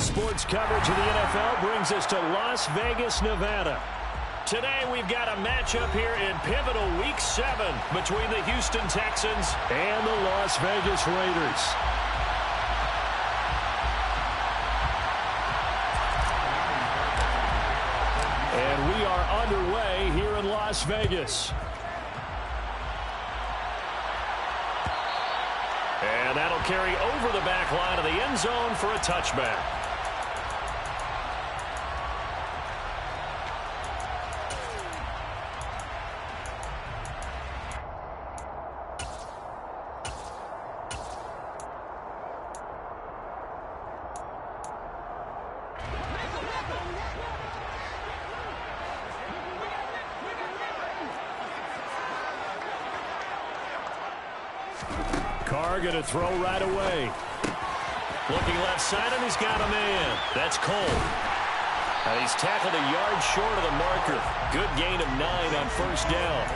Sports coverage of the NFL brings us to Las Vegas, Nevada. Today we've got a matchup here in pivotal Week 7 between the Houston Texans and the Las Vegas Raiders. And we are underway here in Las Vegas. And that'll carry over the back line of the end zone for a touchback. Carr going to throw right away. Looking left side, and he's got a man. That's Cole. And he's tackled a yard short of the marker. Good gain of 9 on first down.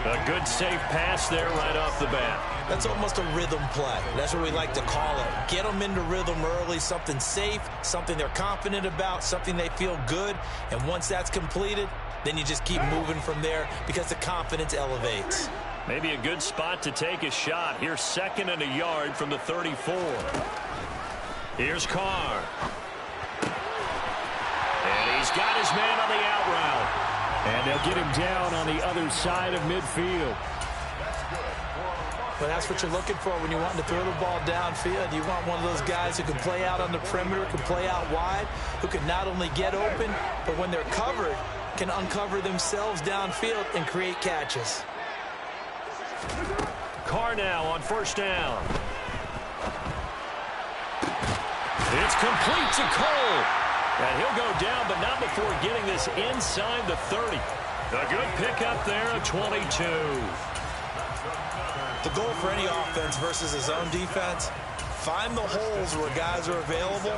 A good safe pass there right off the bat. That's almost a rhythm play. That's what we like to call it. Get them into rhythm early, something safe, something they're confident about, something they feel good. And once that's completed, then you just keep moving from there because the confidence elevates. Maybe a good spot to take a shot. Here's 2nd and a yard from the 34. Here's Carr. And he's got his man on the out route. And they'll get him down on the other side of midfield. But that's what you're looking for when you want to throw the ball downfield. You want one of those guys who can play out on the perimeter, can play out wide, who can not only get open, but when they're covered, can uncover themselves downfield and create catches. Carr now on first down. It's complete to Cole. And he'll go down, but not before getting this inside the 30. A good pickup there of 22. The goal for any offense versus his own defense, find the holes where guys are available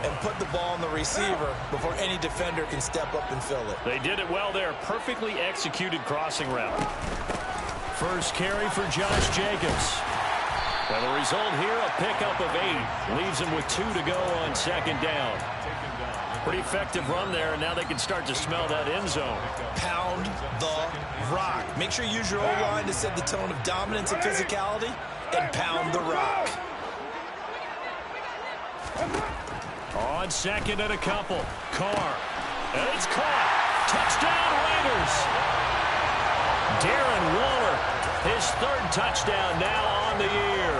and put the ball on the receiver before any defender can step up and fill it. They did it well there. Perfectly executed crossing route. First carry for Josh Jacobs. And the result here, a pickup of 8. Leaves him with 2 to go on second down. Pretty effective run there, and now they can start to smell that end zone. Pound the rock. Make sure you use your O-line to set the tone of dominance and physicality, and pound the rock. On 2nd and a couple. Carr. And it's caught. Touchdown Raiders. Darren Waller, his 3rd touchdown now on the year.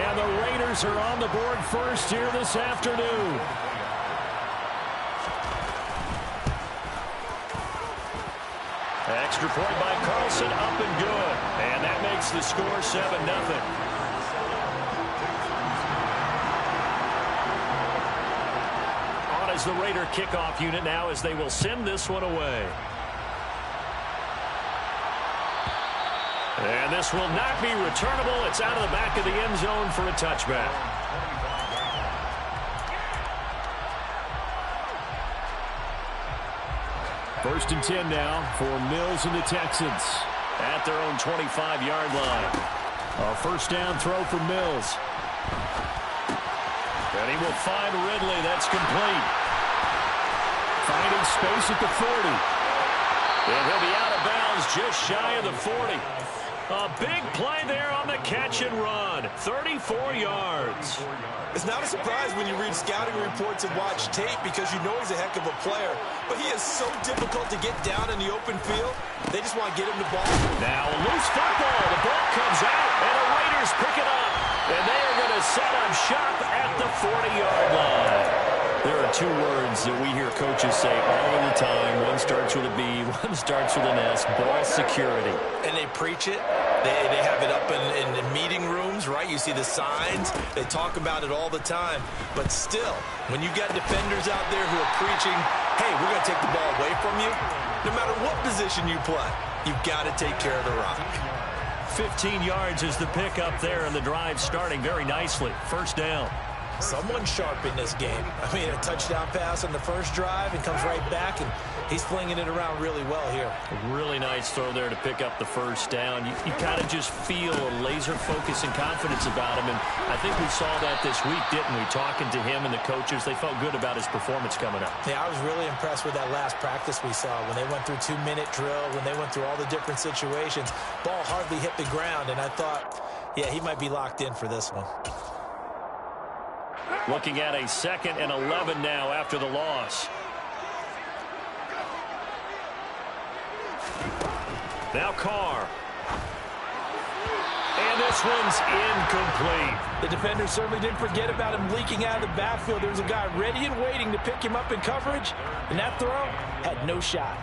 And the Raiders are on the board first here this afternoon. Extra point by Carlson, up and good. And that makes the score 7-0. On as the Raider kickoff unit now as they will send this one away. And this will not be returnable. It's out of the back of the end zone for a touchback. First and 10 now for Mills and the Texans at their own 25-yard line. A first down throw for Mills. And he will find Ridley. That's complete. Finding space at the 40. And he'll be out of bounds just shy of the 40. A big play there on the catch and run. 34 yards. It's not a surprise when you read scouting reports and watch tape because you know he's a heck of a player. But he is so difficult to get down in the open field. They just want to get him the ball. Now a loose football. The ball comes out, and the Raiders pick it up. And they are going to set up shop at the 40-yard line. There are 2 words that we hear coaches say all the time. One starts with a B, one starts with an S. Ball security. And they preach it. They have it up in meeting rooms, right? You see the signs. They talk about it all the time. But still, when you got defenders out there who are preaching, hey, we're going to take the ball away from you, no matter what position you play, you've got to take care of the rock. 15 yards is the pickup there, and the drive starting very nicely. First down. Someone sharp in this game. I mean, a touchdown pass on the first drive and comes right back, and he's flinging it around really well here. A really nice throw there to pick up the first down. You kind of just feel a laser focus and confidence about him, and I think we saw that this week, didn't we? Talking to him and the coaches, they felt good about his performance coming up. Yeah, I was really impressed with that last practice we saw when they went through 2-minute drill, when they went through all the different situations. Ball hardly hit the ground, and I thought, yeah, he might be locked in for this one. Looking at a 2nd and 11 now after the loss. Now Carr. And this one's incomplete. The defender certainly didn't forget about him leaking out of the backfield. There was a guy ready and waiting to pick him up in coverage, and that throw had no shot.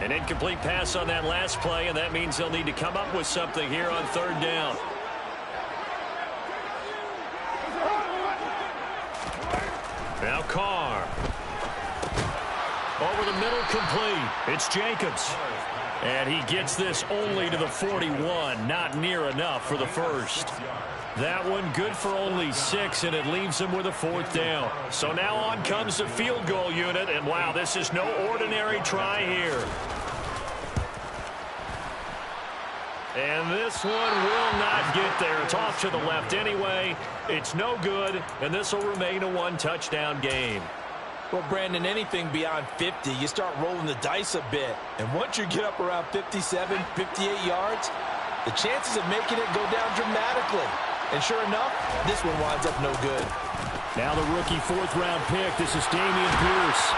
An incomplete pass on that last play, and that means they'll need to come up with something here on 3rd down. Now Carr. Over the middle, complete. It's Jacobs. And he gets this only to the 41. Not near enough for the first. That one good for only 6, and it leaves him with a 4th down. So now on comes the field goal unit, and wow, this is no ordinary try here. And this one will not get there. It's off to the left anyway. It's no good, and this will remain a 1-touchdown game. Well, Brandon, anything beyond 50, you start rolling the dice a bit. And once you get up around 57, 58 yards, the chances of making it go down dramatically. And sure enough, this one winds up no good. Now the rookie 4th-round pick. This is Dameon Pierce.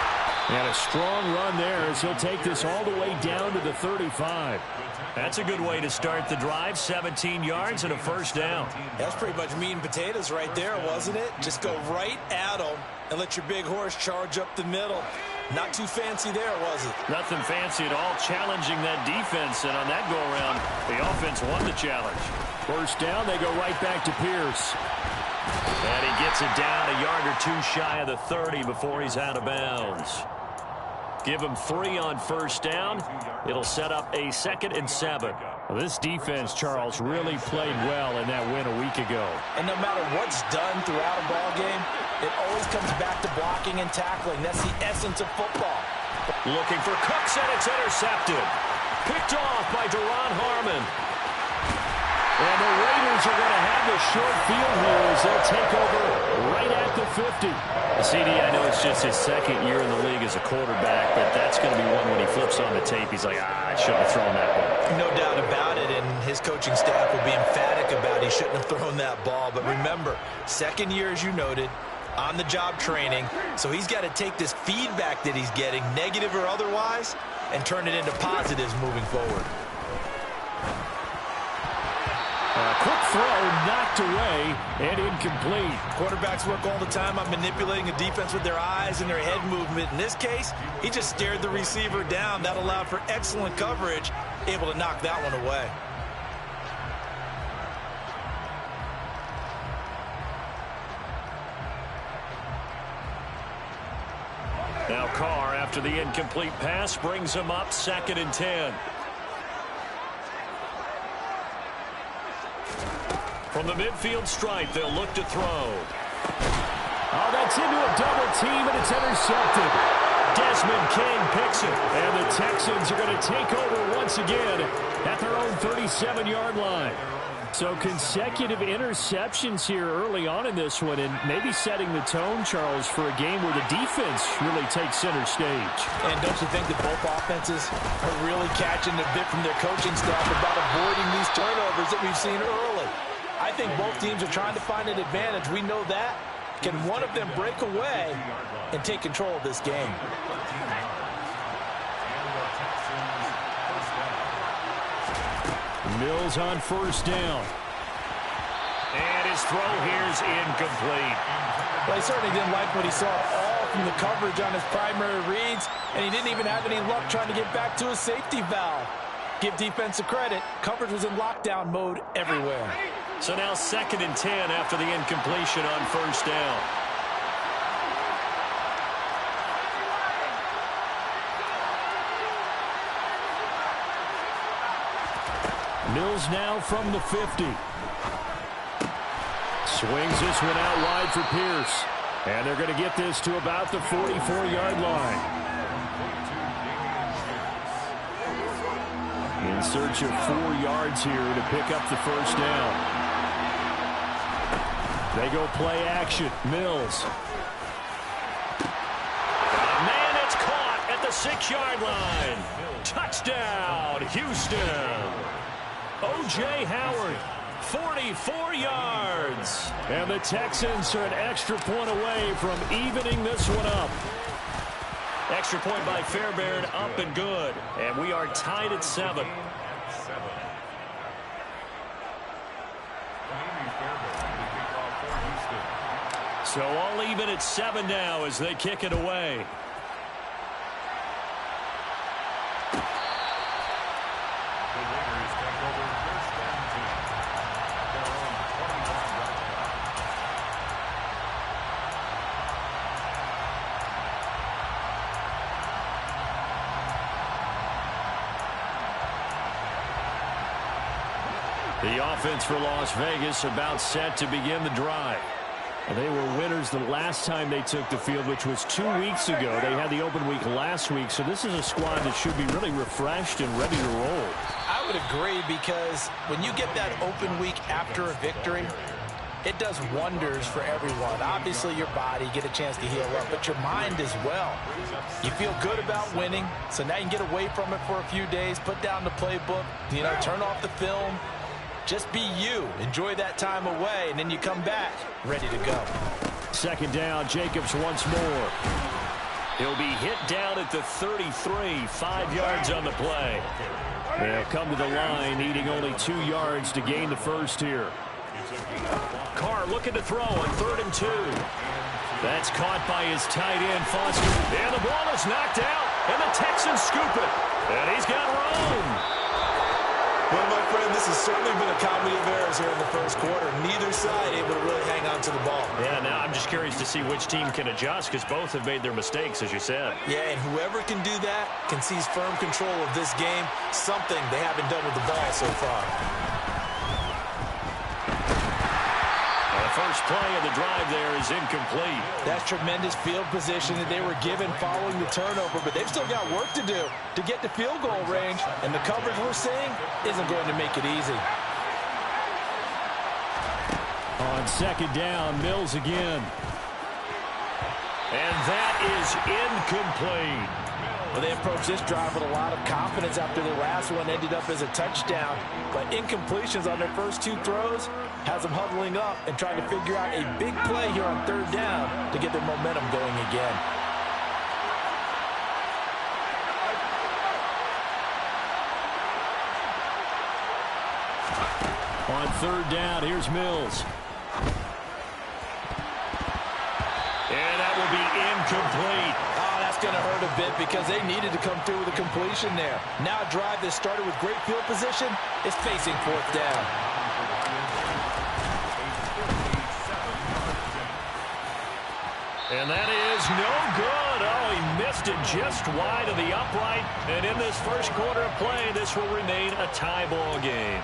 And a strong run there as he'll take this all the way down to the 35. That's a good way to start the drive. 17 yards and a 1st down. That's pretty much meat and potatoes right there, wasn't it? Just go right at them and let your big horse charge up the middle. Not too fancy there, was it? Nothing fancy at all, challenging that defense. And on that go-around, the offense won the challenge. 1st down, they go right back to Pierce. And he gets it down a yard or 2 shy of the 30 before he's out of bounds. Give him 3 on 1st down. It'll set up a 2nd and 7. Well, this defense, Charles, really played well in that win a week ago. And no matter what's done throughout a ball game, it always comes back to blocking and tackling. That's the essence of football. Looking for Cooks, and it's intercepted. Picked off by Duron Harmon. And the Raiders are going to have the short field here as they'll take over right at the 50. CD, I know it's just his 2nd year in the league as a quarterback, but that's going to be one when he flips on the tape. He's like, I shouldn't have thrown that ball. No doubt about it, and his coaching staff will be emphatic about he shouldn't have thrown that ball. But remember, 2nd year, as you noted, on-the-job training. So he's got to take this feedback that he's getting, negative or otherwise, and turn it into positives moving forward. Quick throw, knocked away, and incomplete. Quarterbacks work all the time on manipulating a defense with their eyes and their head movement. In this case, he just stared the receiver down. That allowed for excellent coverage, able to knock that one away. Now Carr, after the incomplete pass, brings him up 2nd and 10. From the midfield stripe, they'll look to throw. Oh, that's into a double team, and it's intercepted. Desmond King picks it, and the Texans are going to take over once again at their own 37-yard line. So consecutive interceptions here early on in this one, and maybe setting the tone, Charles, for a game where the defense really takes center stage. And don't you think that both offenses are really catching a bit from their coaching staff about avoiding these turnovers that we've seen early? I think both teams are trying to find an advantage. We know that. Can one of them break away and take control of this game? Mills on first down. And his throw here is incomplete. Well, he certainly didn't like what he saw all from the coverage on his primary reads, and he didn't even have any luck trying to get back to his safety valve. Give defensive credit. Coverage was in lockdown mode everywhere. So now 2nd and 10 after the incompletion on first down. Mills now from the 50. Swings this one out wide for Pierce. And they're going to get this to about the 44-yard line. In search of 4 yards here to pick up the first down. They go play action. Mills. Man, it's caught at the 6-yard line. Touchdown, Houston. O.J. Howard, 44 yards. And the Texans are an extra point away from evening this one up. Extra point by Fairbairn, up and good. And we are tied at 7. So all even at 7 now as they kick it away. The offense for Las Vegas about set to begin the drive. They were winners the last time they took the field, which was 2 weeks ago. They had the open week last week, so this is a squad that should be really refreshed and ready to roll. I would agree, because when you get that open week after a victory, it does wonders for everyone. Obviously, your body, get a chance to heal up, but your mind as well. You feel good about winning, so now you can get away from it for a few days, put down the playbook, turn off the film. Just be you. Enjoy that time away, and then you come back ready to go. 2nd down, Jacobs once more. He'll be hit down at the 33, 5 yards on the play. They'll come to the line, needing only 2 yards to gain the first here. Carr looking to throw on 3rd and 2. That's caught by his tight end, Foster. And the ball is knocked out, and the Texans scoop it. And he's got room. Well, my friend, this has certainly been a comedy of errors here in the first quarter. Neither side able to really hang on to the ball. Yeah, now I'm just curious to see which team can adjust, because both have made their mistakes, as you said. Yeah, and whoever can do that can seize firm control of this game, something they haven't done with the ball so far. First play of the drive there is incomplete. That's tremendous field position that they were given following the turnover, but they've still got work to do to get to field goal range, and the coverage we're seeing isn't going to make it easy. On 2nd down, Mills again. And that is incomplete. Well, they approached this drive with a lot of confidence after their last one ended up as a touchdown. But incompletions on their first 2 throws has them huddling up and trying to figure out a big play here on 3rd down to get their momentum going again. On 3rd down, here's Mills. And that will be incomplete. Oh, that's going to hurt a bit because they needed to come through with a completion there. Now a drive that started with great field position is facing 4th down. And that is no good. Oh, he missed it just wide of the upright. And in this first quarter of play, this will remain a tie ball game.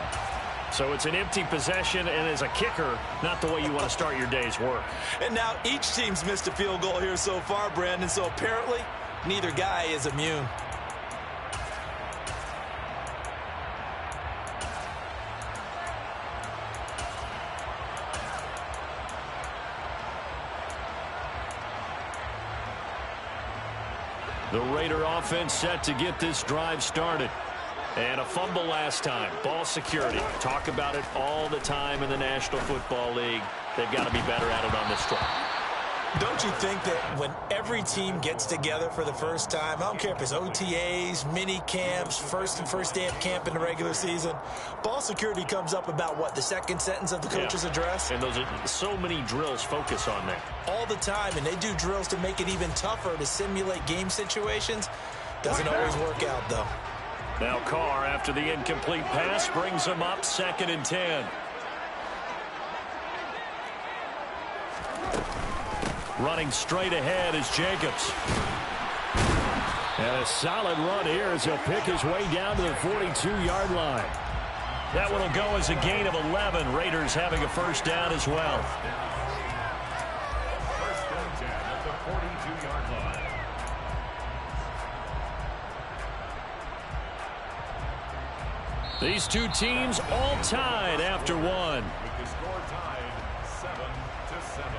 So it's an empty possession, and as a kicker, not the way you want to start your day's work. And now each team's missed a field goal here so far, Brandon, so apparently neither guy is immune. The Raider offense set to get this drive started. And a fumble last time. Ball security. Talk about it all the time in the National Football League. They've got to be better at it on this drive. Don't you think that when every team gets together for the first time, I don't care if it's OTAs, mini camps, first day of camp in the regular season, ball security comes up about what, the second sentence of the coach's address? And those are so many drills focus on that. All the time, and they do drills to make it even tougher to simulate game situations. Doesn't always work out, though. Now Carr, after the incomplete pass, brings him up 2nd and 10. Running straight ahead is Jacobs. And a solid run here as he'll pick his way down to the 42-yard line. That one will go as a gain of 11. Raiders having a first down as well. First and 10 at the 42-yard line. These two teams all tied after one. With the score tied 7-7.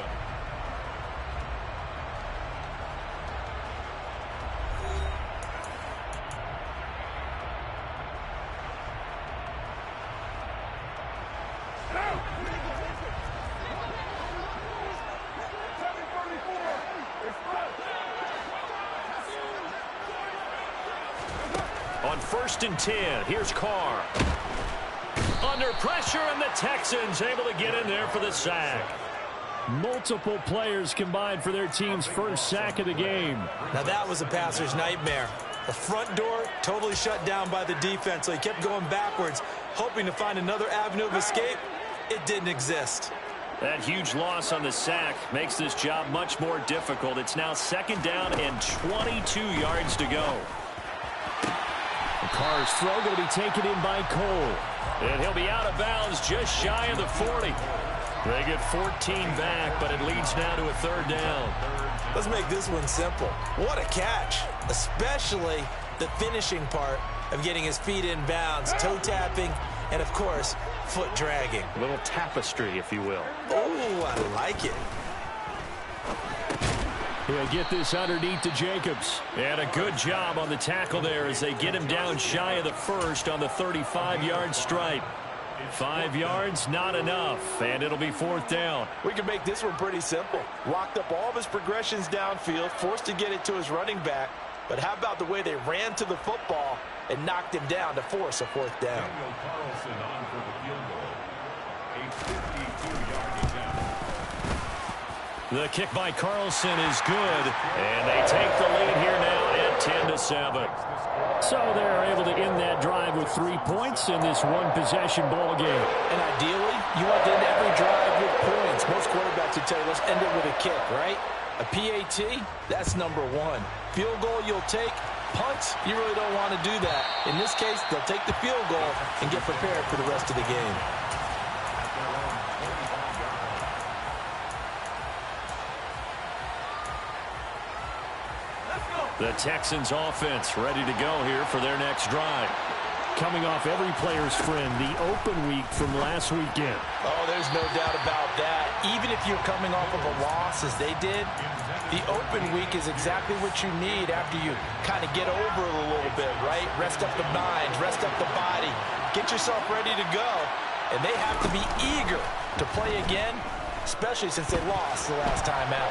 On 1st and 10, here's Carr. Under pressure, and the Texans able to get in there for the sack. Multiple players combined for their team's first sack of the game. Now that was a passer's nightmare. The front door totally shut down by the defense, so he kept going backwards, hoping to find another avenue of escape. It didn't exist. That huge loss on the sack makes this job much more difficult. It's now 2nd down and 22 yards to go. Carr's throw going to be taken in by Cole. And he'll be out of bounds just shy of the 40. They get 14 back, but it leads now to a 3rd down. Let's make this one simple. What a catch, especially the finishing part of getting his feet in bounds, toe tapping, and of course, foot dragging. A little tapestry, if you will. Oh, I like it. He'll get this underneath to Jacobs. And a good job on the tackle there as they get him down shy of the 1st on the 35-yard stripe. 5 yards, not enough, and it'll be 4th down. We can make this one pretty simple. Locked up all of his progressions downfield, forced to get it to his running back. But how about the way they ran to the football and knocked him down to force a 4th down? Daniel Carlson on for the field goal. A 52-yard attempt. The kick by Carlson is good, and they take the lead here now at 10-7. So they're able to end that drive with 3 points in this one-possession ball game. And ideally, you want to end every drive with points. Most quarterbacks would tell you, let's end it with a kick, right? A PAT, that's number 1. Field goal you'll take. Punts, you really don't want to do that. In this case, they'll take the field goal and get prepared for the rest of the game. The Texans offense ready to go here for their next drive. Coming off every player's friend, the open week from last weekend. Oh, there's no doubt about that. Even if you're coming off of a loss as they did, the open week is exactly what you need after you kind of get over it a little bit, right? Rest up the mind, rest up the body, get yourself ready to go. And they have to be eager to play again, especially since they lost the last time out.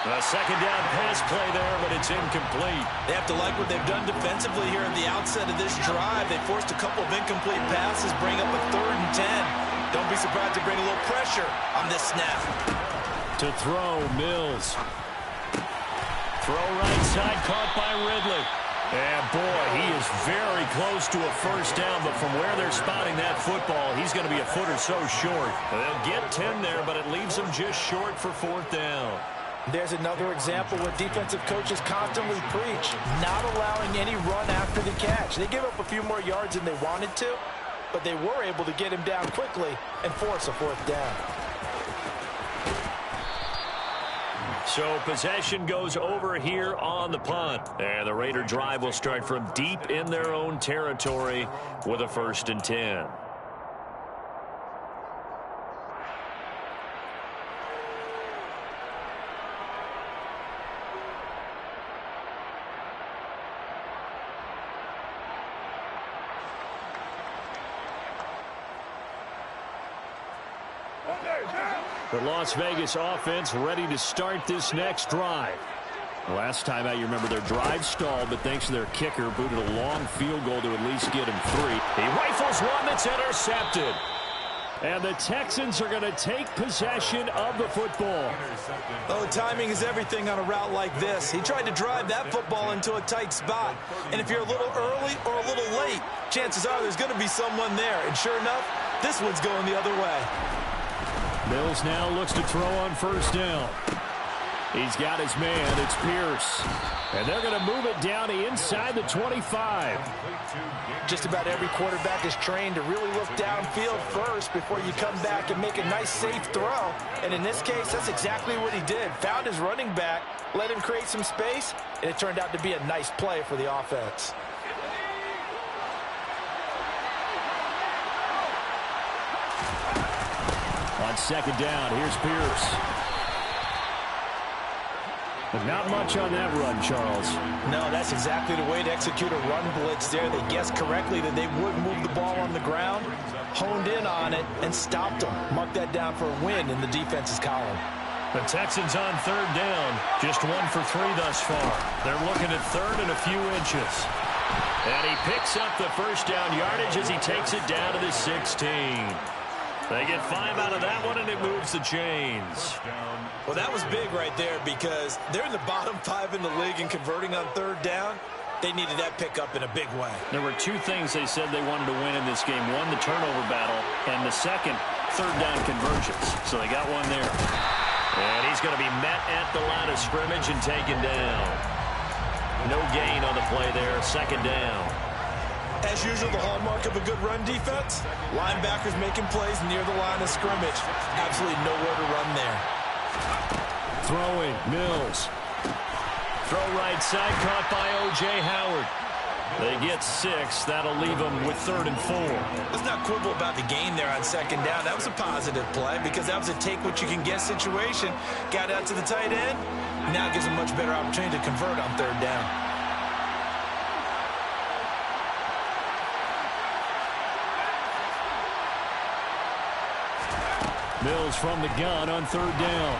A 2nd down pass play there, but it's incomplete. They have to like what they've done defensively here at the outset of this drive. They forced a couple of incomplete passes, bring up a 3rd and 10. Don't be surprised to bring a little pressure on this snap. To throw, Mills. Throw right side, caught by Ridley. And boy, he is very close to a first down, but from where they're spotting that football, he's going to be a foot or so short. They'll get 10 there, but it leaves them just short for 4th down. There's another example what defensive coaches constantly preach, not allowing any run after the catch. They give up a few more yards than they wanted to, but they were able to get him down quickly and force a 4th down. So possession goes over here on the punt. And the Raider drive will start from deep in their own territory with a 1st and 10. Okay, now. The Las Vegas offense ready to start this next drive. Last time out, you remember their drive stalled, but thanks to their kicker, booted a long field goal to at least get him 3. He rifles one that's intercepted. And the Texans are going to take possession of the football. Oh, timing is everything on a route like this. He tried to drive that football into a tight spot. And if you're a little early or a little late, chances are there's going to be someone there. And sure enough, this one's going the other way. Mills now looks to throw on first down. He's got his man. It's Pierce. And they're going to move it down inside the 25. Just about every quarterback is trained to really look downfield first before you come back and make a nice, safe throw. And in this case, that's exactly what he did. Found his running back, let him create some space, and it turned out to be a nice play for the offense. On second down, here's Pierce. But not much on that run, Charles. No, that's exactly the way to execute a run blitz there. They guessed correctly that they would move the ball on the ground, honed in on it, and stopped them. Mark that down for a win in the defense's column. The Texans on third down. Just 1 for 3 thus far. They're looking at third and a few inches. And he picks up the first down yardage as he takes it down to the 16. They get 5 out of that one, and it moves the chains. Well, that was big right there because they're in the bottom 5 in the league and converting on third down. They needed that pickup in a big way. There were 2 things they said they wanted to win in this game. One, the turnover battle, and the second, third down conversions. So they got one there. And he's going to be met at the line of scrimmage and taken down. No gain on the play there. Second down. As usual, the hallmark of a good run defense, linebackers making plays near the line of scrimmage. Absolutely nowhere to run there. Throwing, Mills. Throw right side, caught by O.J. Howard. They get 6. That'll leave them with 3rd and 4. Let's not quibble about the gain there on second down. That was a positive play because that was a take-what-you-can-get situation. Got out to the tight end. Now gives them much better opportunity to convert on third down. Mills from the gun on third down.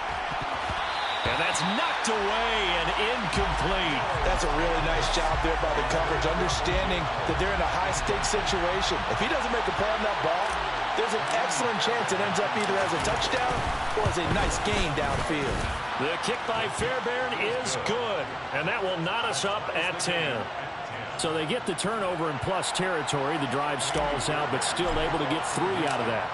And that's knocked away and incomplete. That's a really nice job there by the coverage, understanding that they're in a high-stakes situation. If he doesn't make a play on that ball, there's an excellent chance it ends up either as a touchdown or as a nice gain downfield. The kick by Fairbairn is good, and that will knot us up at 10. So they get the turnover in plus territory. The drive stalls out, but still able to get 3 out of that.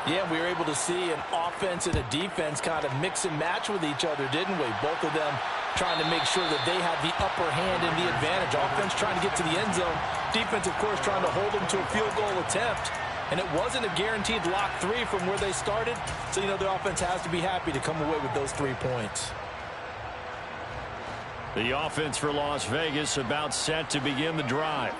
Yeah, we were able to see an offense and a defense kind of mix and match with each other, didn't we? Both of them trying to make sure that they have the upper hand and the advantage. Offense trying to get to the end zone. Defense, of course, trying to hold them to a field goal attempt. And it wasn't a guaranteed lock 3 from where they started. So, you know, the offense has to be happy to come away with those 3 points. The offense for Las Vegas about set to begin the drive.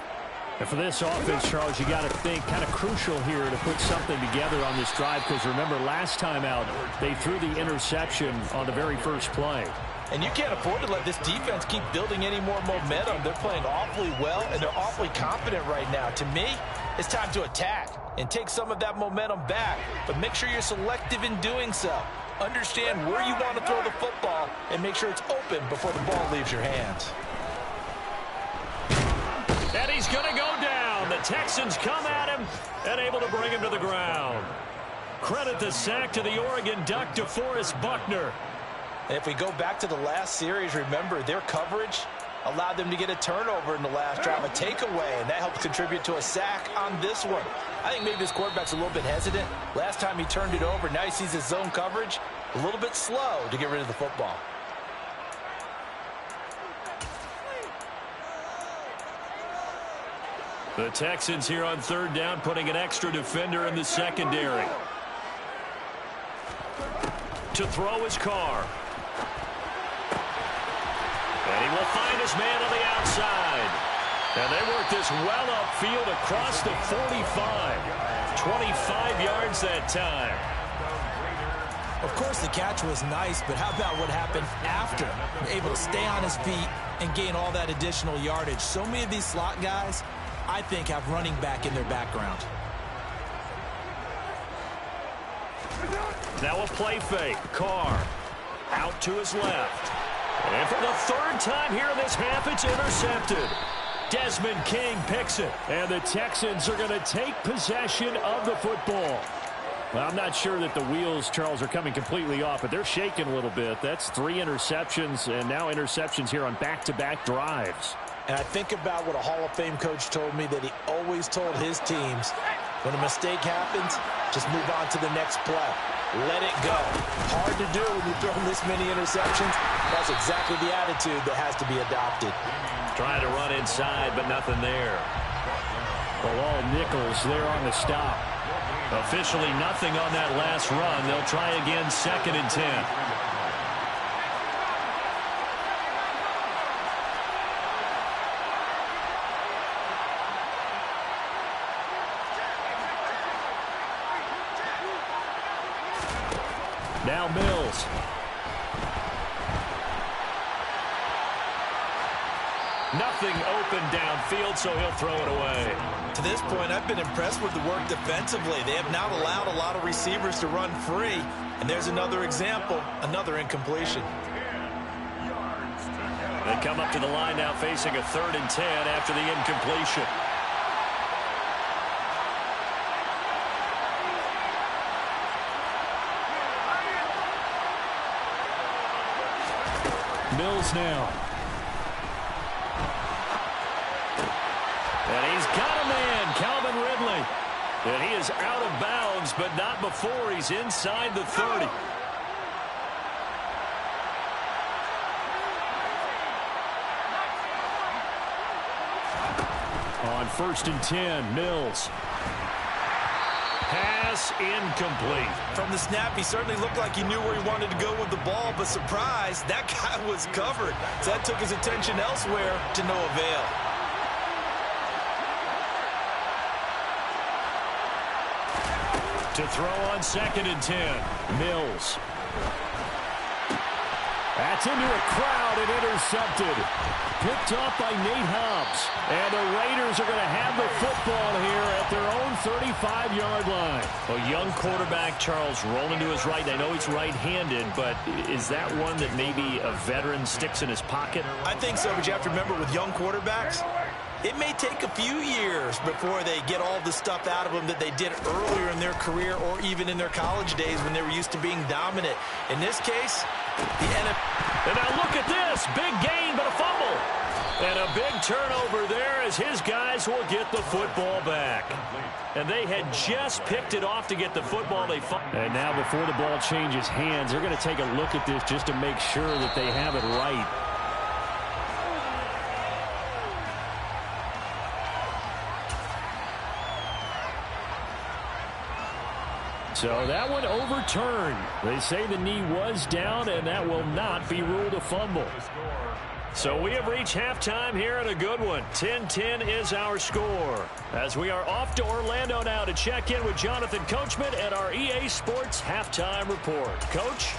And for this offense, Charles, you got to think kind of crucial here to put something together on this drive because remember last time out they threw the interception on the very first play. And you can't afford to let this defense keep building any more momentum. They're playing awfully well, and they're awfully confident right now. To me, it's time to attack and take some of that momentum back, but make sure you're selective in doing so. Understand where you want to throw the football and make sure it's open before the ball leaves your hands. And he's going to go down. The Texans come at him and able to bring him to the ground. Credit the sack to the Oregon Duck, DeForest Buckner. And if we go back to the last series, remember their coverage allowed them to get a turnover in the last drive, a takeaway, and that helped contribute to a sack on this one. I think maybe this quarterback's a little bit hesitant. Last time he turned it over, now he sees his zone coverage a little bit slow to get rid of the football. The Texans here on third down, putting an extra defender in the secondary. To throw his Carr. And he will find his man on the outside. And they work this well upfield across the 45. 25 yards that time. Of course, the catch was nice, but how about what happened after? Able to stay on his feet and gain all that additional yardage. So many of these slot guys, I think, have running back in their background. Now a play fake. Carr out to his left. And for the third time here in this half, it's intercepted. Desmond King picks it. And the Texans are going to take possession of the football. Well, I'm not sure that the wheels, Charles, are coming completely off, but they're shaking a little bit. That's 3 interceptions, and now interceptions here on back-to-back drives. And I think about what a Hall of Fame coach told me, that he always told his teams, when a mistake happens, just move on to the next play. Let it go. Hard to do when you're throwing this many interceptions. That's exactly the attitude that has to be adopted. Trying to run inside, but nothing there. Well, all Nichols there on the stop. Officially nothing on that last run. They'll try again, 2nd and 10. Now Mills. Nothing open downfield, so he'll throw it away. To this point, I've been impressed with the work defensively. They have not allowed a lot of receivers to run free. And there's another example, another incompletion. They come up to the line now facing a 3rd and 10 after the incompletion. Mills now. And he's got a man, Calvin Ridley. And he is out of bounds, but not before he's inside the 30. On 1st and 10, Mills. Pass incomplete. From the snap, he certainly looked like he knew where he wanted to go with the ball, but surprise, that guy was covered. So that took his attention elsewhere to no avail. To throw on 2nd and 10, Mills. That's into a crowd and intercepted. Picked off by Nate Hobbs. And the Raiders are going to have the football here at their own 35-yard line. A young quarterback, Charles, rolling to his right. I know he's right-handed, but is that one that maybe a veteran sticks in his pocket? I think so, but you have to remember with young quarterbacks, it may take a few years before they get all the stuff out of them that they did earlier in their career or even in their college days when they were used to being dominant. In this case, the NFL. And now look at this. Big gain, but a fumble. And a big turnover there as his guys will get the football back. And they had just picked it off to get the football. And now before the ball changes hands, they're going to take a look at this just to make sure that they have it right. So that one overturned. They say the knee was down, and that will not be ruled a fumble. So we have reached halftime here at a good one. 10-10 is our score. As we are off to Orlando now to check in with Jonathan Coachman and our EA Sports Halftime Report. Coach?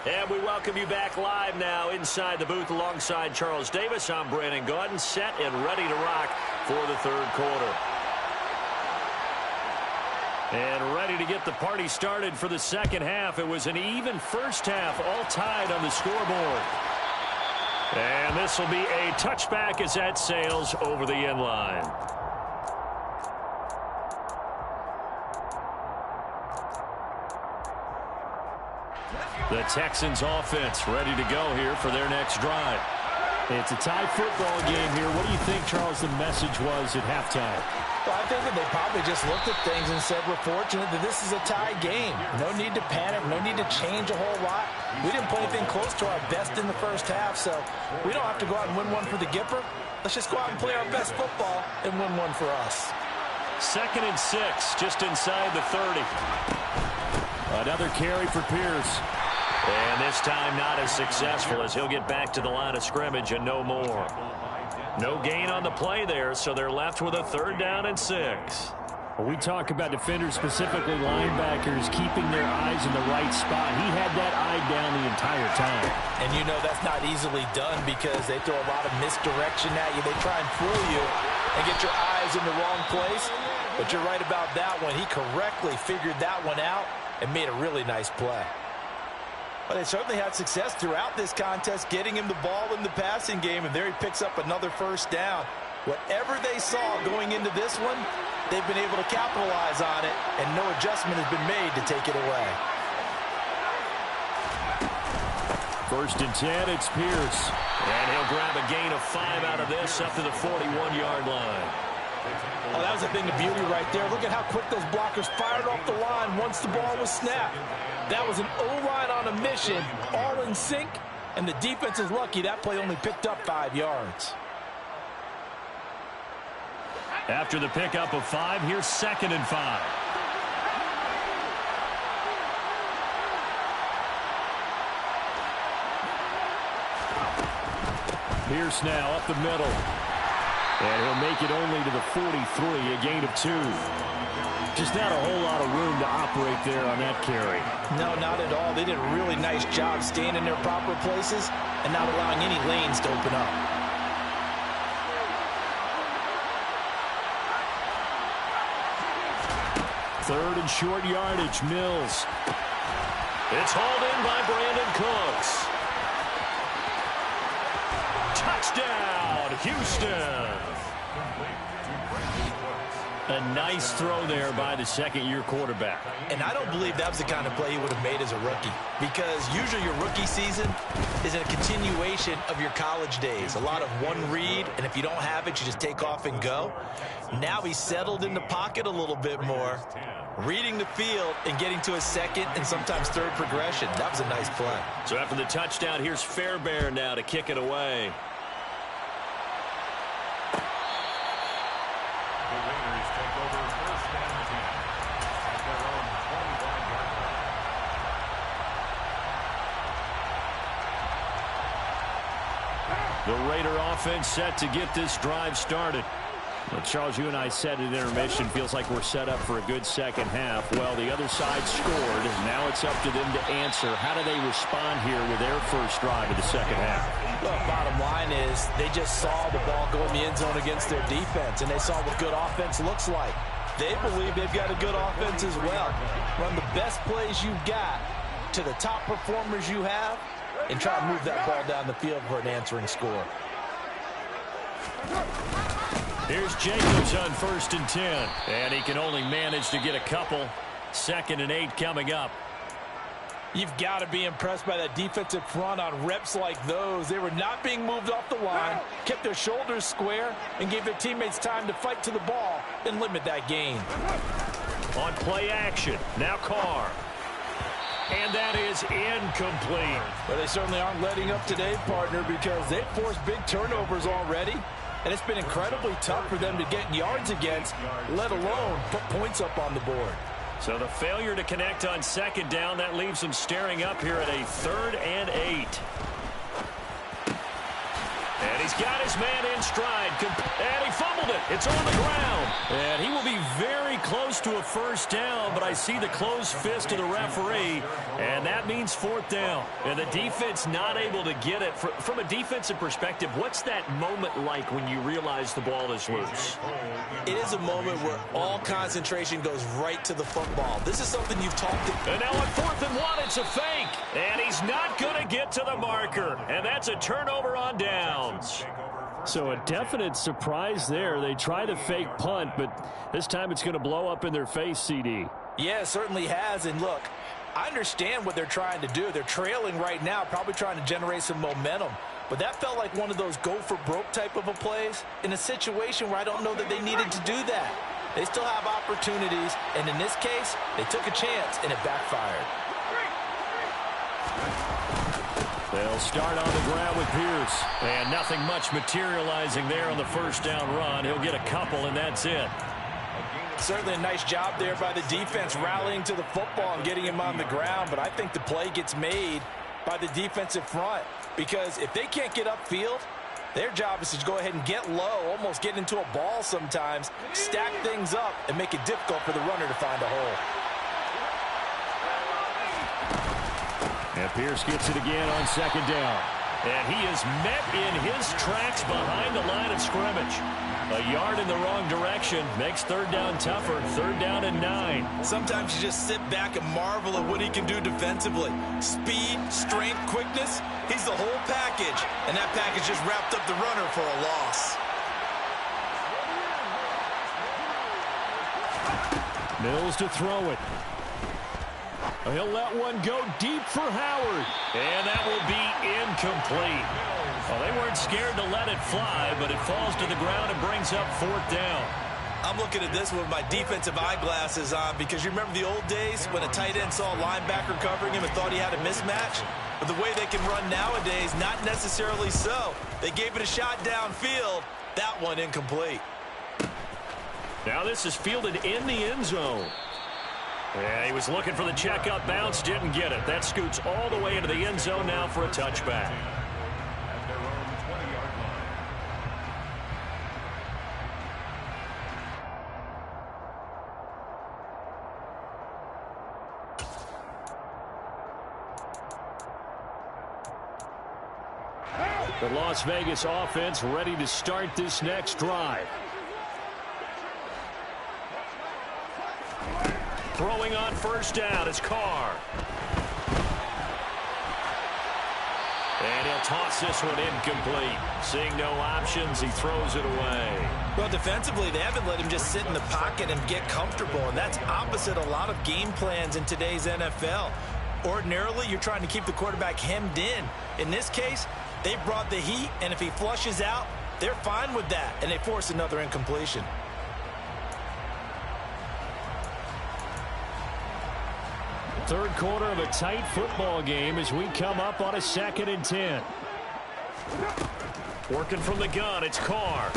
And we welcome you back live now inside the booth alongside Charles Davis. I'm Brandon Gaudin, set and ready to rock for the third quarter. And ready to get the party started for the second half. It was an even first half, all tied on the scoreboard. And this will be a touchback as that sails over the end line. The Texans offense ready to go here for their next drive. It's a tie football game here. What do you think, Charles, the message was at halftime? Well, I think that they probably just looked at things and said, we're fortunate that this is a tie game. No need to panic. No need to change a whole lot. We didn't play anything close to our best in the first half, so we don't have to go out and win one for the Gipper. Let's just go out and play our best football and win one for us. 2nd and 6, just inside the 30. Another carry for Pierce. And this time not as successful as he'll get back to the line of scrimmage and no more. No gain on the play there, so they're left with a 3rd down and 6. When we talk about defenders, specifically linebackers, keeping their eyes in the right spot, he had that eye down the entire time. And you know that's not easily done because they throw a lot of misdirection at you. They try and fool you and get your eyes in the wrong place. But you're right about that one. He correctly figured that one out and made a really nice play. But they certainly had success throughout this contest, getting him the ball in the passing game, and there he picks up another first down. Whatever they saw going into this one, they've been able to capitalize on it, and no adjustment has been made to take it away. 1st and 10, it's Pierce. And he'll grab a gain of 5 out of this up to the 41-yard line. Oh, that was a thing of beauty right there. Look at how quick those blockers fired off the line once the ball was snapped. That was an O-line on a mission, all in sync, and the defense is lucky that play only picked up 5 yards. After the pickup of 5, here's 2nd and 5. Pierce now up the middle. And he'll make it only to the 43, a gain of 2. Just not a whole lot of room to operate there on that carry. No, not at all. They did a really nice job staying in their proper places and not allowing any lanes to open up. Third and short yardage, Mills. It's hauled in by Brandon Cooks. Touchdown, Houston. A nice throw there by the second-year quarterback. And I don't believe that was the kind of play he would have made as a rookie, because usually your rookie season is a continuation of your college days. A lot of one read, and if you don't have it, you just take off and go. Now he's settled in the pocket a little bit more, reading the field and getting to a second and sometimes third progression. That was a nice play. So after the touchdown, here's Fairbairn now to kick it away. The Raiders take over 1st and 10 at their own 25-yard line. The Raider offense set to get this drive started. Well, Charles, you and I said at intermission, feels like we're set up for a good second half. Well, the other side scored. Now it's up to them to answer. How do they respond here with their first drive of the second half? Well, bottom line is they just saw the ball go in the end zone against their defense, and they saw what good offense looks like. They believe they've got a good offense as well. Run the best plays you've got to the top performers you have and try to move that ball down the field for an answering score. Here's Jacobs on 1st and 10. And he can only manage to get a couple. 2nd and 8 coming up. You've got to be impressed by that defensive front on reps like those. They were not being moved off the line, kept their shoulders square, and gave their teammates time to fight to the ball and limit that gain. On play action, now Carr. And that is incomplete. But they certainly aren't letting up today, partner, because they've forced big turnovers already. And it's been incredibly tough for them to get yards against, let alone put points up on the board. So the failure to connect on 2nd down, that leaves them staring up here at a 3rd and 8. And he's got his man in stride. And he fumbled it. It's on the ground. And he will be very close to a first down, but I see the closed fist of the referee, and that means 4th down. And the defense not able to get it. From a defensive perspective, what's that moment like when you realize the ball is loose? It is a moment where all concentration goes right to the football. This is something you've talked about. And now on 4th and 1, it's a fake. And he's not going to get to the marker. And that's a turnover on downs. So a definite surprise there. They try to fake punt, but this time it's going to blow up in their face, CD. Yeah, it certainly has. And look, I understand what they're trying to do. They're trailing right now, probably trying to generate some momentum. But that felt like one of those go-for-broke type of a plays in a situation where I don't know that they needed to do that. They still have opportunities, and in this case, they took a chance, and it backfired. They'll start on the ground with Pierce. And nothing much materializing there on the first down run. He'll get a couple, and that's it. Certainly a nice job there by the defense rallying to the football and getting him on the ground. But I think the play gets made by the defensive front. Because if they can't get upfield, Their job is to go ahead and get low, almost get into a ball sometimes, stack things up, and make it difficult for the runner to find a hole. And Pierce gets it again on second down. And he is met in his tracks behind the line of scrimmage. A yard in the wrong direction makes third down tougher. Third down and 9. Sometimes you just sit back and marvel at what he can do defensively. Speed, strength, quickness, he's the whole package. And that package just wrapped up the runner for a loss. Mills to throw it. He'll let one go deep for Howard. And that will be incomplete. Well, they weren't scared to let it fly, but it falls to the ground and brings up fourth down. I'm looking at this with my defensive eyeglasses on because you remember the old days when a tight end saw a linebacker covering him and thought he had a mismatch? But the way they can run nowadays, not necessarily so. They gave it a shot downfield. That one incomplete. Now this is fielded in the end zone. Yeah, he was looking for the checkup bounce, didn't get it. That scoots all the way into the end zone now for a touchback. At their own 20-yard line. The Las Vegas offense ready to start this next drive. Throwing on first down is Carr. And he'll toss this one incomplete. Seeing no options, he throws it away. Well, defensively, they haven't let him just sit in the pocket and get comfortable, and that's opposite a lot of game plans in today's NFL. Ordinarily, you're trying to keep the quarterback hemmed in. In this case, they brought the heat, and if he flushes out, they're fine with that, and they force another incompletion. Third quarter of a tight football game as we come up on a 2nd and 10. Working from the gun, it's Carr.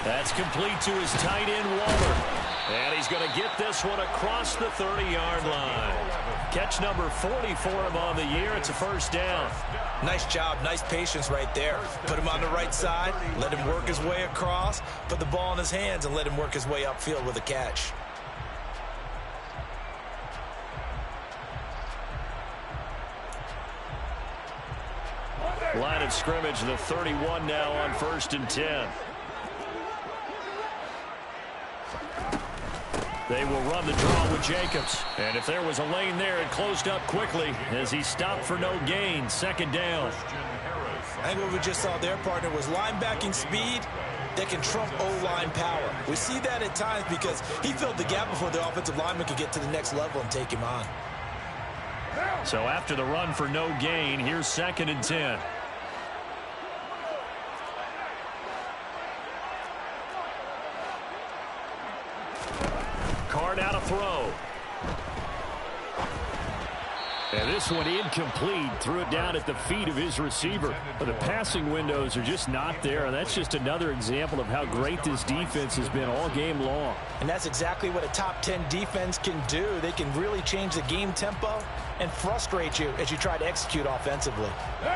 That's complete to his tight end, Waller. And he's going to get this one across the 30-yard line. Catch number 40 for him on the year. It's a first down. Nice job, nice patience right there. Put him on the right side, let him work his way across, put the ball in his hands, and let him work his way upfield with a catch. Line of scrimmage, the 31 now on 1st and 10. They will run the draw with Jacobs. And if there was a lane there, it closed up quickly as he stopped for no gain. 2nd down. I think what we just saw their partner was linebacking speed that can trump O-line power. We see that at times because he filled the gap before the offensive lineman could get to the next level and take him on. So after the run for no gain, here's 2nd and 10. Carr out to throw. And this one incomplete. Threw it down at the feet of his receiver. But the passing windows are just not there, and that's just another example of how great this defense has been all game long. And that's exactly what a top 10 defense can do. They can really change the game tempo and frustrate you as you try to execute offensively.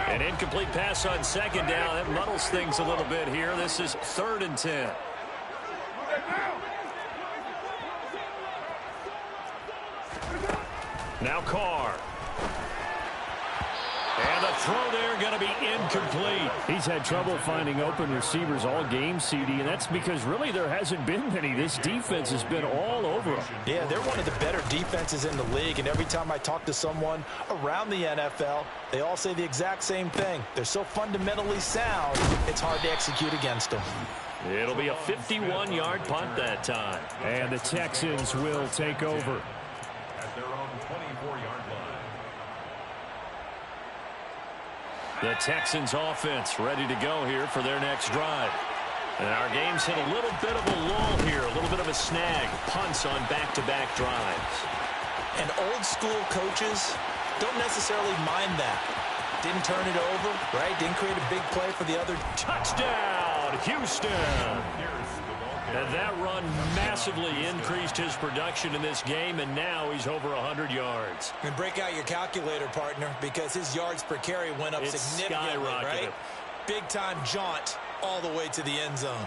An incomplete pass on 2nd down. That muddles things a little bit here. This is 3rd and 10. Now Carr. And the throw there going to be incomplete. He's had trouble finding open receivers all game, CD, and that's because really there hasn't been many. This defense has been all over them. Yeah, they're one of the better defenses in the league, and every time I talk to someone around the NFL, they all say the exact same thing. They're so fundamentally sound, it's hard to execute against them. It'll be a 51-yard punt that time. And the Texans will take over. At their own 24-yard line. The Texans offense ready to go here for their next drive. And our game's hit a little bit of a lull here, a little bit of a snag. Punts on back-to-back drives. And old school coaches don't necessarily mind that. Didn't turn it over, right? Didn't create a big play for the other. Touchdown, Houston. And that run massively increased his production in this game, and now he's over 100 yards. And break out your calculator, partner, because his yards per carry went up significantly, right? big-time jaunt all the way to the end zone.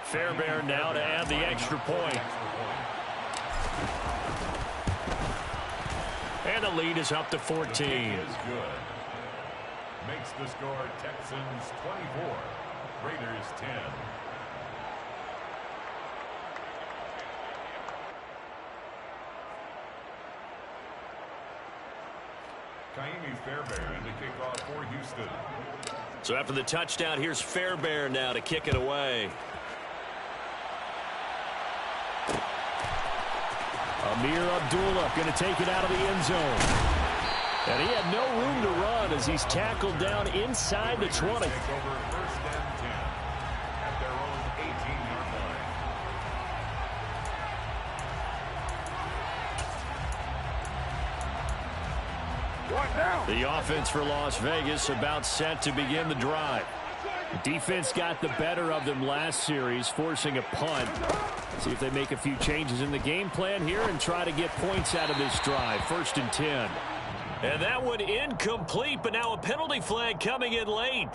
Fairbairn now to add the extra point. And the lead is up to 14. Is good. Makes the score Texans 24, Raiders 10. Kaimi Fairbairn to kick off for Houston. So after the touchdown, here's Fairbairn now to kick it away. Amir Abdullah going to take it out of the end zone. And he had no room to run as he's tackled down inside the 20. Take over first and 10 at their own 18-yard line. The offense for Las Vegas about set to begin the drive. Defense got the better of them last series, forcing a punt. See if they make a few changes in the game plan here and try to get points out of this drive. First and 10. And that one incomplete, but now a penalty flag coming in late.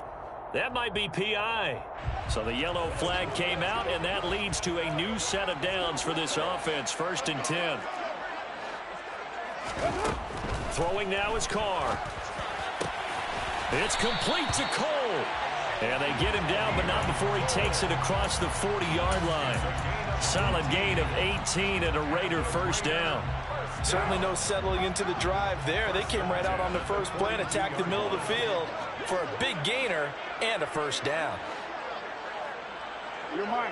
That might be PI. So the yellow flag came out, and that leads to a new set of downs for this offense. First and 10. Throwing now is Carr. It's complete to Cole. And they get him down, but not before he takes it across the 40-yard line. Solid gain of 18 and a Raider first down. Certainly no settling into the drive there. They came right out on the first play and attacked the middle of the field for a big gainer and a first down. You're mine.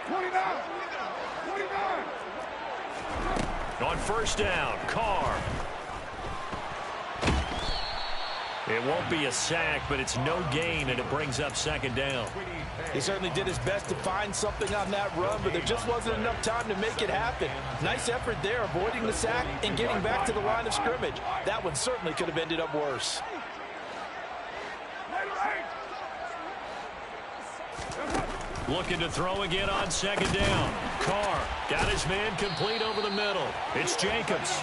29. 29. On first down, Carr. It won't be a sack, but it's no gain, and it brings up second down. He certainly did his best to find something on that run, but there just wasn't enough time to make it happen. Nice effort there, avoiding the sack and getting back to the line of scrimmage. That one certainly could have ended up worse. Looking to throw again on second down. Carr got his man complete over the middle. It's Jacobs.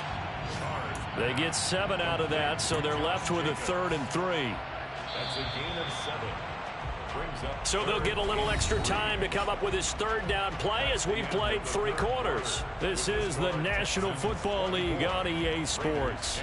They get 7 out of that, so they're left with a 3rd and 3. That's a gain of 7. Brings up So they'll get a little extra time to come up with his 3rd down play as we've played 3 quarters. This is the National Football League on EA Sports.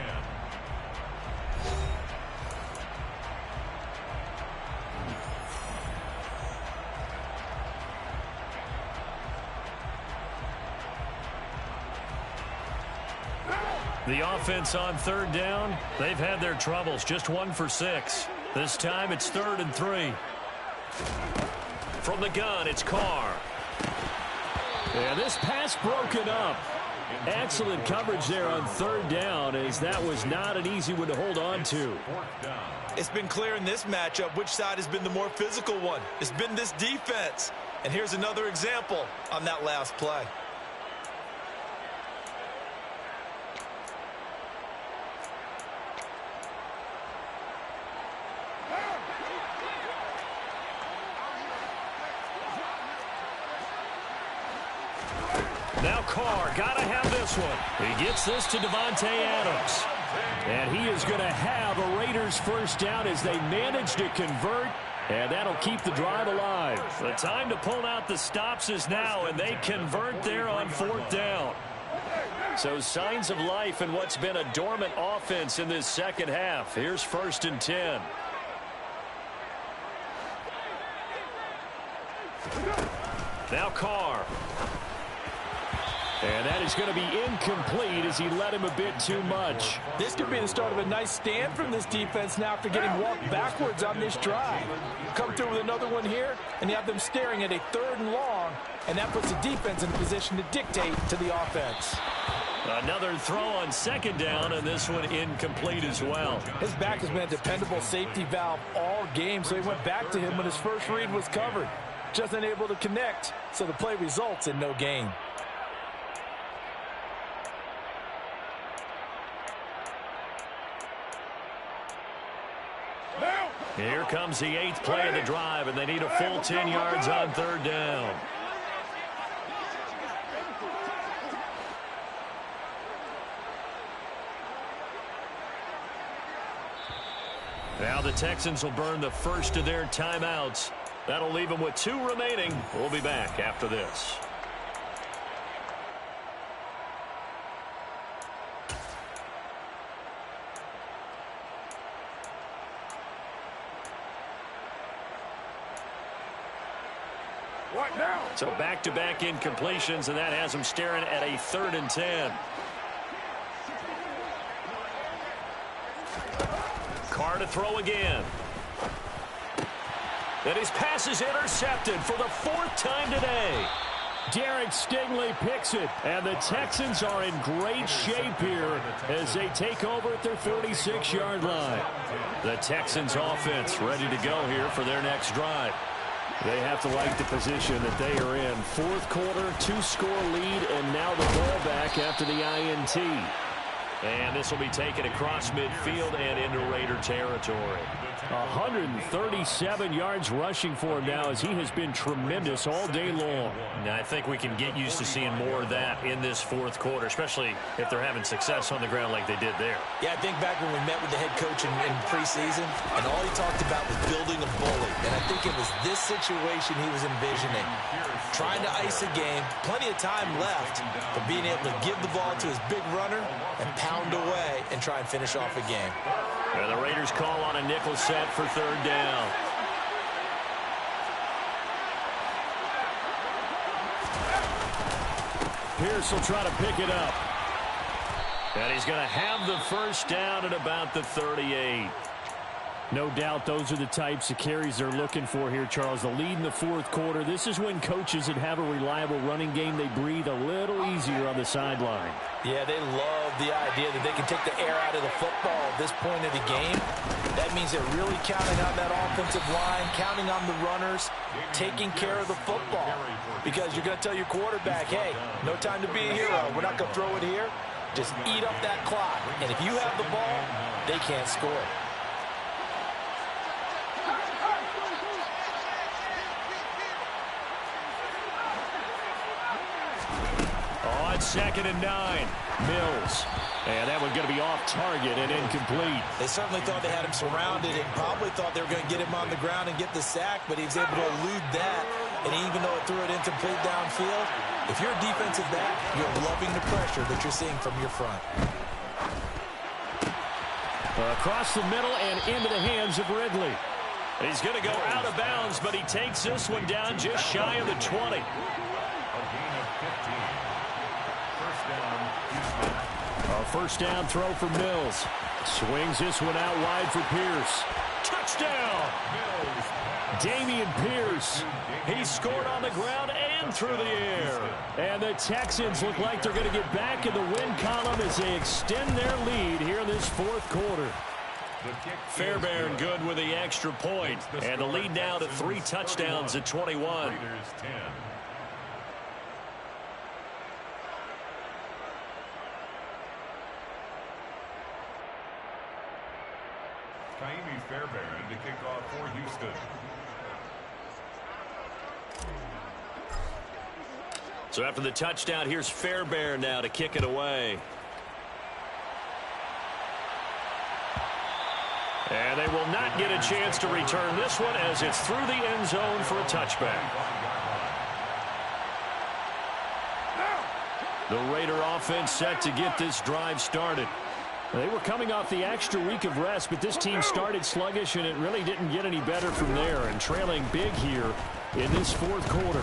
The offense on 3rd down, they've had their troubles, just 1 for 6. This time it's 3rd and 3. From the gun, it's Carr. Yeah, this pass broken up. Excellent coverage there on 3rd down, as that was not an easy one to hold on to. It's been clear in this matchup which side has been the more physical one. It's been this defense. And here's another example on that last play. Now Carr, got to have this one. He gets this to Davante Adams. And he is going to have a Raiders first down as they manage to convert. And that'll keep the drive alive. The time to pull out the stops is now, and they convert there on 4th down. So signs of life in what's been a dormant offense in this second half. Here's 1st and 10. Now Carr. And that is going to be incomplete as he led him a bit too much. This could be the start of a nice stand from this defense now after getting walked backwards on this drive. Come through with another one here, and you have them staring at a 3rd and long, and that puts the defense in a position to dictate to the offense. Another throw on 2nd down, and this one incomplete as well. His back has been a dependable safety valve all game, so he went back to him when his first read was covered. Just unable to connect, so the play results in no gain. Here comes the 8th play of the drive, and they need a full 10 yards on 3rd down. Now the Texans will burn the first of their timeouts. That'll leave them with 2 remaining. We'll be back after this. What now? So back-to-back incompletions, and that has them staring at a 3rd and 10. Carr to throw again. And his pass is intercepted for the 4th time today. Derek Stingley picks it, and the Texans are in great shape here as they take over at their 46-yard line. The Texans offense ready to go here for their next drive. They have to like the position that they are in. 4th quarter, 2-score lead, and now the ball back after the INT. And this will be taken across midfield and into Raider territory. 137 yards rushing for him now as he has been tremendous all day long. Now, I think we can get used to seeing more of that in this 4th quarter, especially if they're having success on the ground like they did there. Yeah, I think back when we met with the head coach in preseason, and all he talked about was building a bully. And I think it was this situation he was envisioning. Trying to ice a game, plenty of time left, but being able to give the ball to his big runner and pound away and try and finish off a game. And the Raiders call on a nickel set for 3rd down. Pierce will try to pick it up. And he's going to have the 1st down at about the 38. No doubt those are the types of carries they're looking for here, Charles. The lead in the 4th quarter. This is when coaches that have a reliable running game, they breathe a little easier on the sideline. Yeah, they love the idea that they can take the air out of the football at this point of the game. That means they're really counting on that offensive line, counting on the runners, taking care of the football. Because you're going to tell your quarterback, hey, no time to be a hero. We're not going to throw it here. Just eat up that clock. And if you have the ball, they can't score. On 2nd and 9, Mills. And that one's going to be off target and incomplete. They certainly thought they had him surrounded and probably thought they were going to get him on the ground and get the sack, but he was able to elude that. And even though it threw it incomplete downfield, if you're a defensive back, you're loving the pressure that you're seeing from your front. Across the middle and into the hands of Ridley. He's going to go out of bounds, but he takes this one down just shy of the 20. A 1st down throw for Mills. Swings this one out wide for Pierce. Touchdown! Dameon Pierce. He scored on the ground and through the air. And the Texans look like they're going to get back in the win column as they extend their lead here in this 4th quarter. Fairbairn good with the extra point. And the lead now to 3 touchdowns at 21. Kaimi Fairbairn to kick off for Houston. So after the touchdown, here's Fairbairn now to kick it away. And they will not get a chance to return this one as it's through the end zone for a touchback. The Raider offense set to get this drive started. They were coming off the extra week of rest, but this team started sluggish, and it really didn't get any better from there, and trailing big here in this 4th quarter.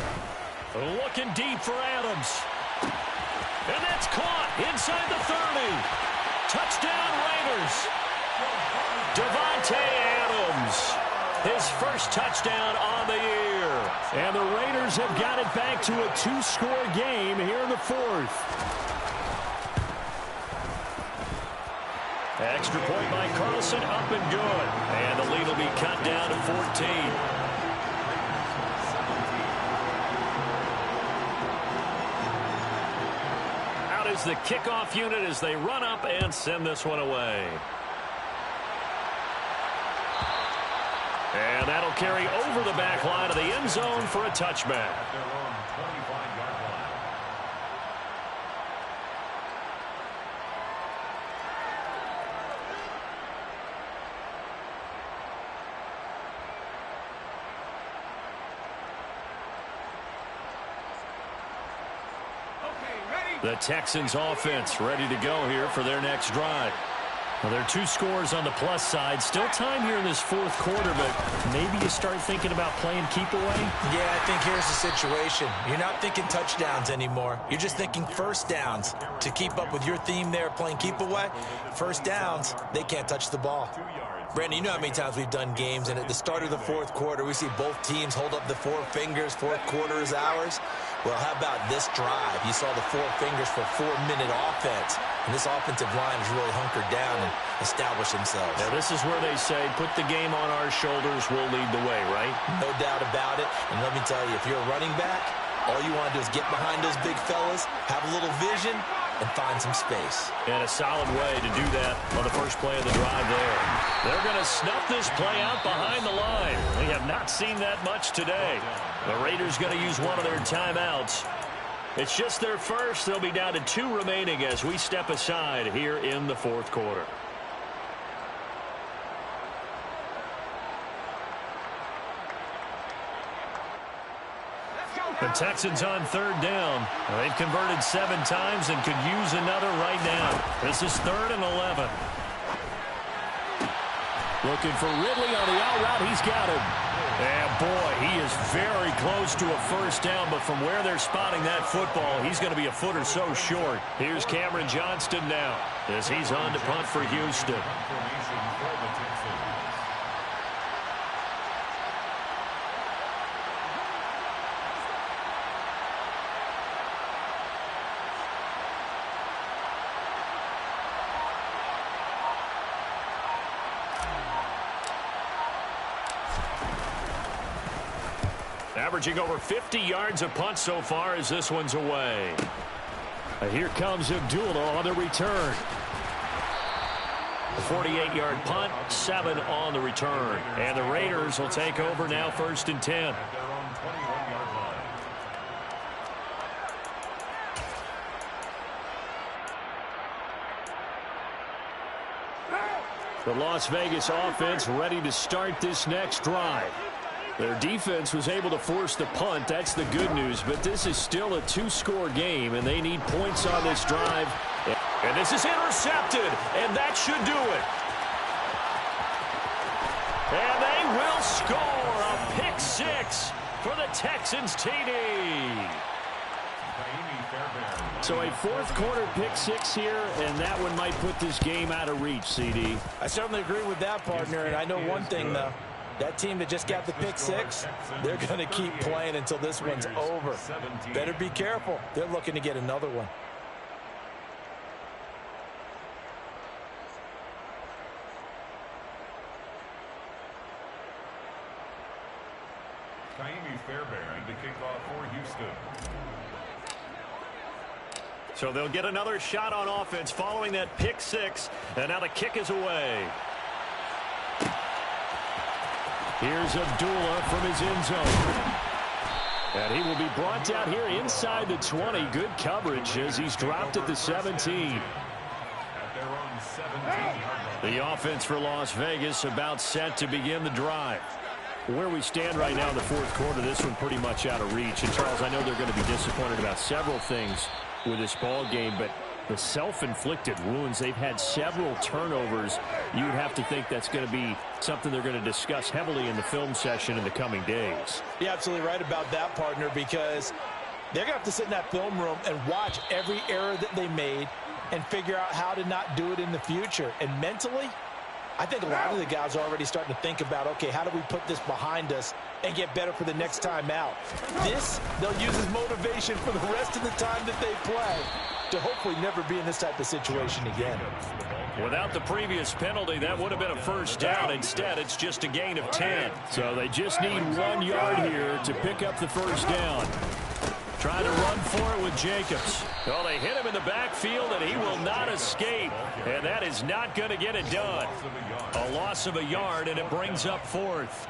Looking deep for Adams. And that's caught inside the 30. Touchdown Raiders. Davante Adams. His 1st touchdown on the year. And the Raiders have got it back to a 2-score game here in the 4th. Extra point by Carlson, up and good. And the lead will be cut down to 14. Out is the kickoff unit as they run up and send this one away. And that'll carry over the back line of the end zone for a touchback. The Texans offense ready to go here for their next drive. Well, there are 2 scores on the plus side. Still time here in this fourth quarter, but maybe you start thinking about playing keep away? Yeah, I think here's the situation. You're not thinking touchdowns anymore. You're just thinking first downs. To keep up with your theme there, playing keep away, first downs, they can't touch the ball. Brandon, you know how many times we've done games, and at the start of the fourth quarter, we see both teams hold up the 4 fingers, fourth quarter is ours. Well, how about this drive? You saw the 4 fingers for 4-minute offense, and this offensive line has really hunkered down and established themselves. Now, this is where they say, put the game on our shoulders, we'll lead the way, right? No doubt about it, and let me tell you, if you're a running back, all you want to do is get behind those big fellas, have a little vision, and find some space. And a solid way to do that on the first play of the drive there. They're going to snuff this play out behind the line. We have not seen that much today. The Raiders going to use one of their timeouts. It's just their first. They'll be down to 2 remaining as we step aside here in the fourth quarter. The Texans on third down. They've converted 7 times and could use another right now. This is 3rd and 11. Looking for Ridley on the out route. He's got him. And boy, he is very close to a first down, but from where they're spotting that football, he's going to be a foot or so short. Here's Cameron Johnston now as he's on to punt for Houston. Averaging over 50 yards a punt so far as this one's away. Here comes Abdullah on the return. A 48-yard punt, 7 on the return. And the Raiders will take over now 1st and 10. The Las Vegas offense ready to start this next drive. Their defense was able to force the punt. That's the good news. But this is still a 2-score game, and they need points on this drive. And this is intercepted, and that should do it. And they will score a pick 6 for the Texans TD. So a fourth quarter pick 6 here, and that one might put this game out of reach, CD. I certainly agree with that, partner, and I know one thing, though. That team that just got the pick 6, they're going to keep playing until this one's over. Better be careful. They're looking to get another one. Kaimi Fairbairn to kick off for Houston. So they'll get another shot on offense following that pick 6, and now the kick is away. Here's Abdullah from his end zone. And he will be brought down here inside the 20. Good coverage as he's dropped at the 17. The offense for Las Vegas about set to begin the drive. Where we stand right now in the fourth quarter, this one pretty much out of reach. And, Charles, I know they're going to be disappointed about several things with this ball game, but the self-inflicted wounds, they've had several turnovers. You'd have to think that's going to be something they're going to discuss heavily in the film session in the coming days. You're absolutely right about that, partner, because they're going to have to sit in that film room and watch every error that they made and figure out how to not do it in the future. And mentally, I think a lot of the guys are already starting to think about, okay, how do we put this behind us and get better for the next time out? This, they'll use as motivation for the rest of the time that they play to hopefully never be in this type of situation again. Without the previous penalty, that would have been a first down. Instead, it's just a gain of 10. So they just need 1 yard here to pick up the first down. Trying to run for it with Jacobs. Well, they hit him in the backfield, and he will not escape. And that is not going to get it done. A loss of a yard, and it brings up 4th.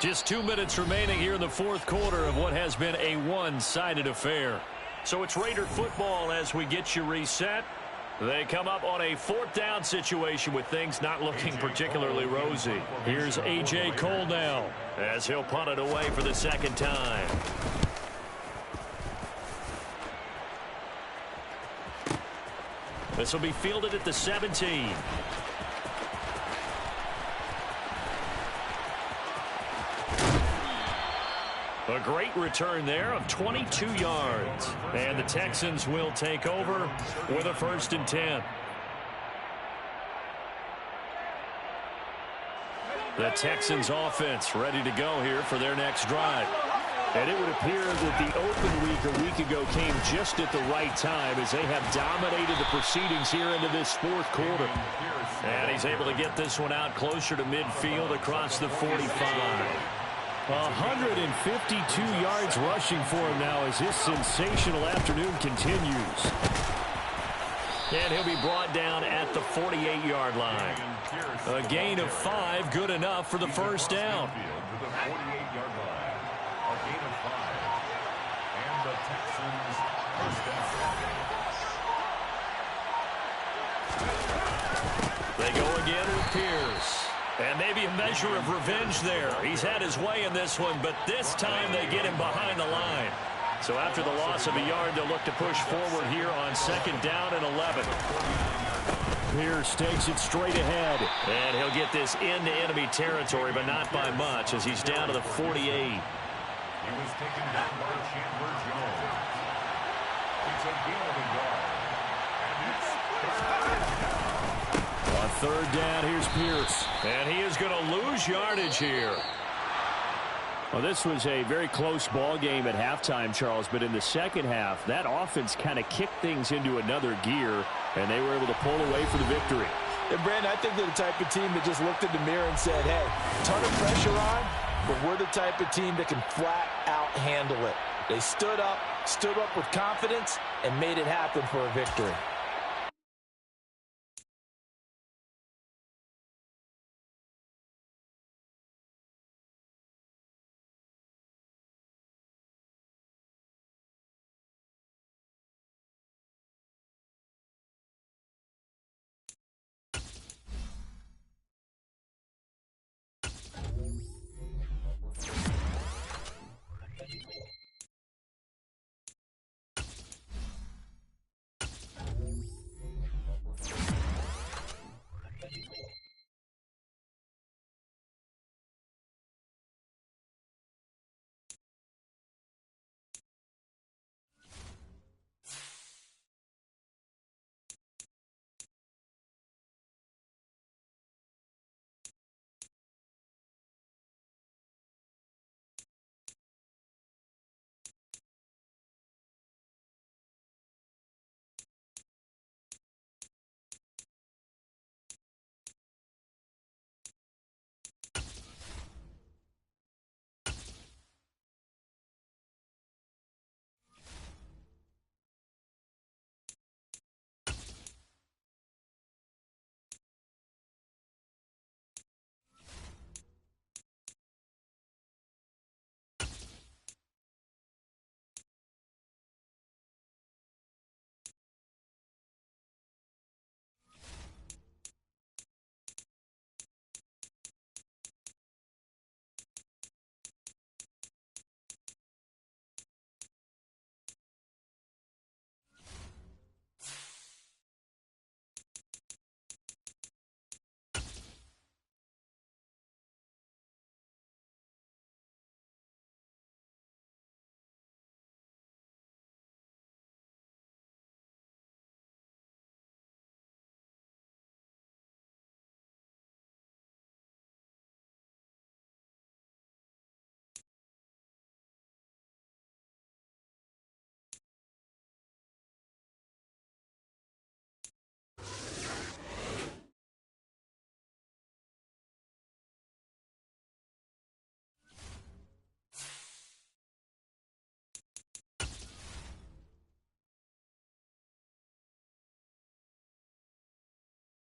Just 2 minutes remaining here in the fourth quarter of what has been a one-sided affair. So it's Raider football as we get you reset. They come up on a 4th down situation with things not looking particularly rosy. Here's A.J. Cole now as he'll punt it away for the second time. This will be fielded at the 17. A great return there of 22 yards. And the Texans will take over with a 1st and 10. The Texans offense ready to go here for their next drive. And it would appear that the open week a week ago came just at the right time as they have dominated the proceedings here into this 4th quarter. And he's able to get this one out closer to midfield across the 45. 152 yards rushing for him now as his sensational afternoon continues. And he'll be brought down at the 48-yard line. A gain of 5, good enough for the 1st down. They go again with Pierce. And maybe a measure of revenge there. He's had his way in this one, but this time they get him behind the line. So after the loss of a yard, they'll look to push forward here on 2nd down and 11. Pierce takes it straight ahead. And he'll get this into enemy territory, but not by much as he's down to the 48. He was taken down by Chandler Jones. It's a gain of a yard. And it's on 3rd down, here's Pierce. And he is going to lose yardage here. Well, this was a very close ball game at halftime, Charles, but in the second half, that offense kind of kicked things into another gear, and they were able to pull away for the victory. And, Brandon, I think they're the type of team that just looked in the mirror and said, hey, ton of pressure on, but we're the type of team that can flat out handle it. They stood up with confidence, and made it happen for a victory.